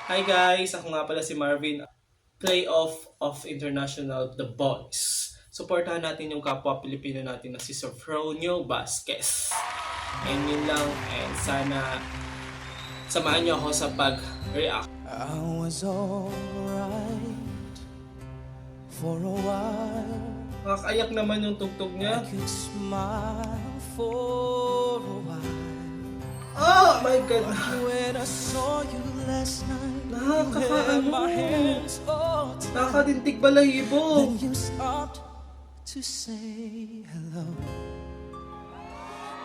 Hi guys! Ako nga pala si Marvin, playoff of International The Boys. Suportahan natin yung kapwa Pilipino natin na si Sofronio Vasquez. And yun lang, and sana samahan niyo ako sa pag-react. I was alright for a while. Nakakaiyak naman yung tugtog I niya. could smile for a while. Oh my God! When I saw you last night, Nakakaano. my hands all tied. Nakakatintig balahibo. Then you stopped to say hello.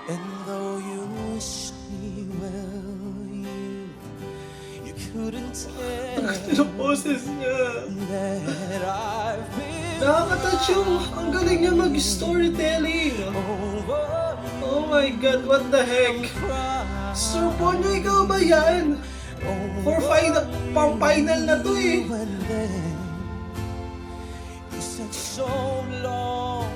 And though you wished me well, you couldn't tell Yung poses niya. that I've been Nakakatouch yung ang galing niya mag-storytelling. over Oh my God, what the heck? Sir Ponyo, ikaw ba yan? For final, pang-final na to eh. and then. You said so long,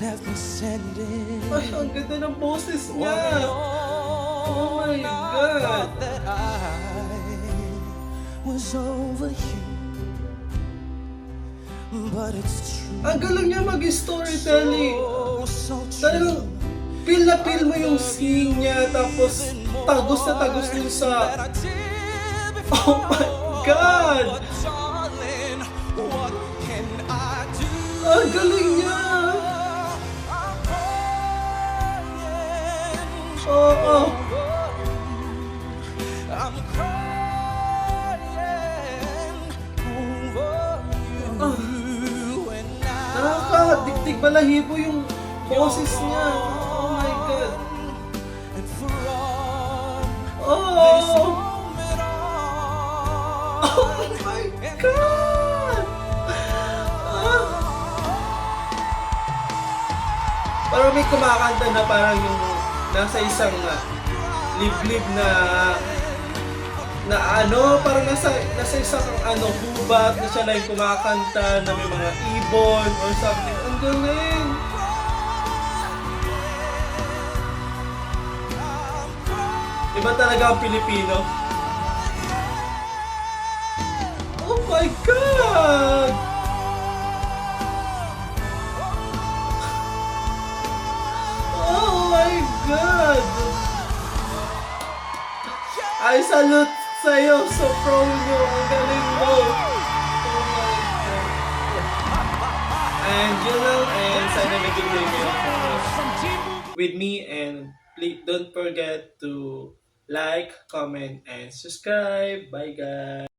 left me standing. Ay, ang ganda ng boses niya. Oh my God. That I was over you, but it's true. Ang galing niya mag-storytelling. So Talagang feel na feel mo yung scene niya, tapos tagos na tagos dun sa... Oh my God! Ang galing niya! Oo. I'm crying over you and Nakakadiktig balahibo yung boses niya. Oh my God. and from this Oh! moment on. Oh my God! Ah. Parang may kumakanta na parang yung nasa isang liblib na ano, parang nasa isang gubat na siya lang kumakanta na may mga ibon or something. Ang galing! Iba talaga ang Pilipino. Oh my God! Oh my God! I salute sa'yo, Sofronio. Ang galing mo. Oh my God. And yun lang, and sana nag-enjoy kayo with me, and please don't forget to like, comment, and subscribe. Bye guys!